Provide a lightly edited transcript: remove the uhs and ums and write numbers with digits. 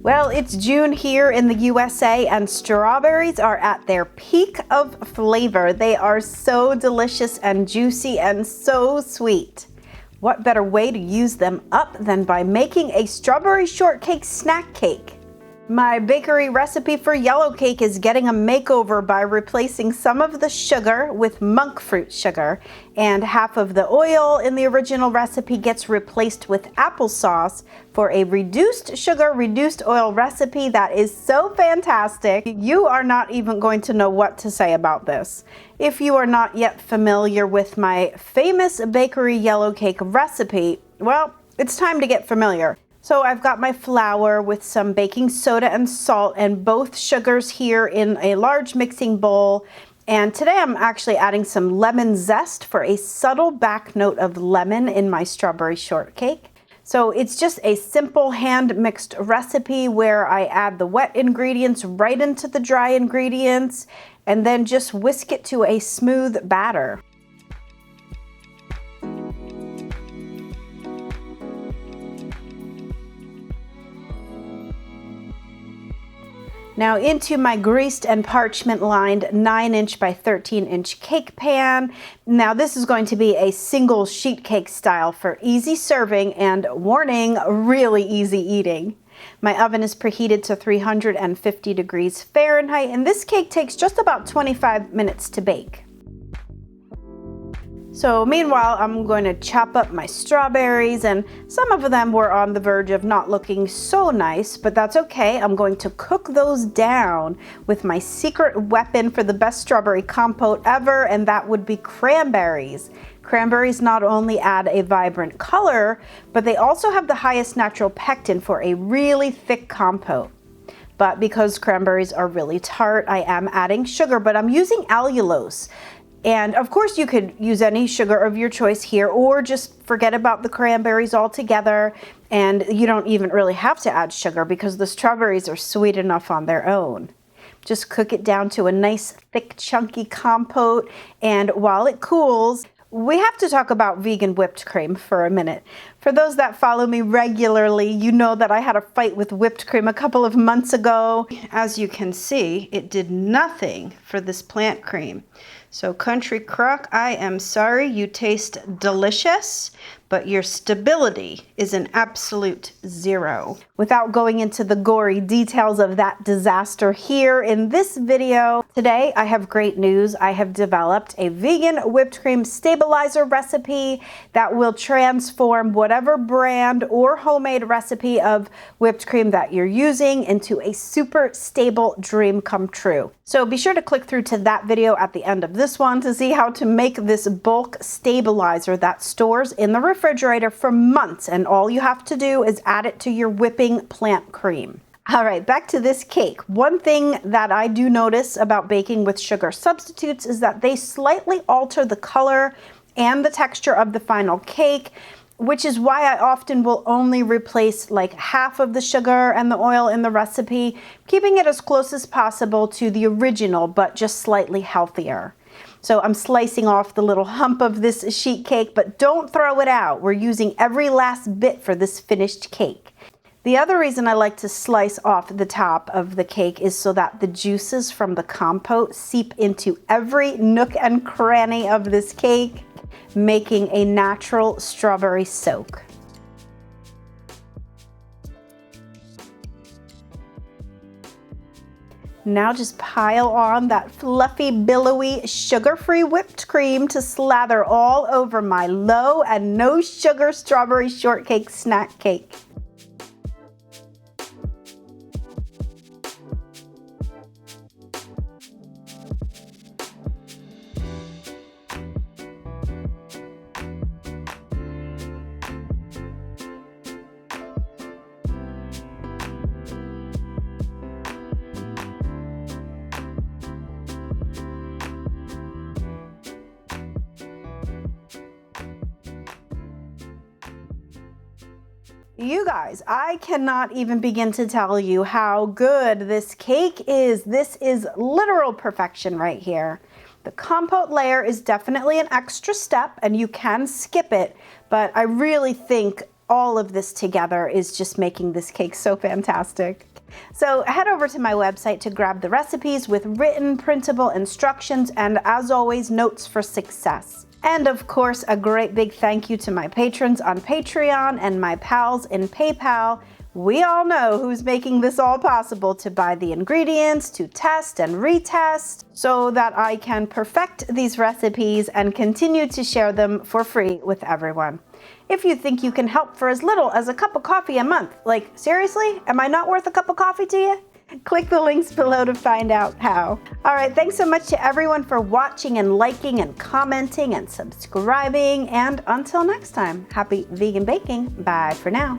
Well, it's June here in the USA and strawberries are at their peak of flavor. They are so delicious and juicy and so sweet. What better way to use them up than by making a strawberry shortcake snack cake? My bakery recipe for yellow cake is getting a makeover by replacing some of the sugar with Monkfruit Sugar, and half of the oil in the original recipe gets replaced with applesauce for a reduced sugar, reduced oil recipe that is so fantastic. You are not even going to know what to say about this. If you are not yet familiar with my famous bakery yellow cake recipe, well, it's time to get familiar. So I've got my flour with some baking soda and salt and both sugars here in a large mixing bowl. And today I'm actually adding some lemon zest for a subtle back note of lemon in my strawberry shortcake. So it's just a simple hand mixed recipe where I add the wet ingredients right into the dry ingredients and then just whisk it to a smooth batter. Now into my greased and parchment lined 9-inch by 13-inch cake pan. Now this is going to be a single sheet cake style for easy serving and, warning, really easy eating. My oven is preheated to 350 degrees Fahrenheit and this cake takes just about 25 minutes to bake. So meanwhile, I'm going to chop up my strawberries, and some of them were on the verge of not looking so nice, but that's okay. I'm going to cook those down with my secret weapon for the best strawberry compote ever, and that would be cranberries. Cranberries not only add a vibrant color, but they also have the highest natural pectin for a really thick compote. But because cranberries are really tart, I am adding sugar, but I'm using allulose. And of course you could use any sugar of your choice here or just forget about the cranberries altogether, and you don't even really have to add sugar because the strawberries are sweet enough on their own. Just cook it down to a nice thick chunky compote, and while it cools, we have to talk about vegan whipped cream for a minute. For those that follow me regularly, you know that I had a fight with whipped cream a couple of months ago. As you can see, it did nothing for this plant cream. So Country Crock, I am sorry, you taste delicious, but your stability is an absolute zero. Without going into the gory details of that disaster here in this video, today I have great news. I have developed a vegan whipped cream stabilizer recipe that will transform whatever brand or homemade recipe of whipped cream that you're using into a super stable dream come true. So be sure to click through to that video at the end of this one to see how to make this bulk stabilizer that stores in the refrigerator for months, and all you have to do is add it to your whipping plant cream. All right, back to this cake. One thing that I do notice about baking with sugar substitutes is that they slightly alter the color and the texture of the final cake, which is why I often will only replace like half of the sugar and the oil in the recipe, keeping it as close as possible to the original, but just slightly healthier. So I'm slicing off the little hump of this sheet cake, but don't throw it out. We're using every last bit for this finished cake. The other reason I like to slice off the top of the cake is so that the juices from the compote seep into every nook and cranny of this cake, making a natural strawberry soak. Now just pile on that fluffy, billowy, sugar-free whipped cream to slather all over my low and no sugar strawberry shortcake snack cake. You guys, I cannot even begin to tell you how good this cake is. This is literal perfection right here. The compote layer is definitely an extra step and you can skip it, but I really think all of this together is just making this cake so fantastic. So head over to my website to grab the recipes with written printable instructions and, as always, notes for success. And of course, a great big thank you to my patrons on Patreon and my pals in PayPal. We all know who's making this all possible to buy the ingredients, to test and retest, so that I can perfect these recipes and continue to share them for free with everyone. If you think you can help for as little as a cup of coffee a month, like seriously, am I not worth a cup of coffee to you? Click the links below to find out how. All right, thanks so much to everyone for watching and liking and commenting and subscribing. And until next time, happy vegan baking. Bye for now.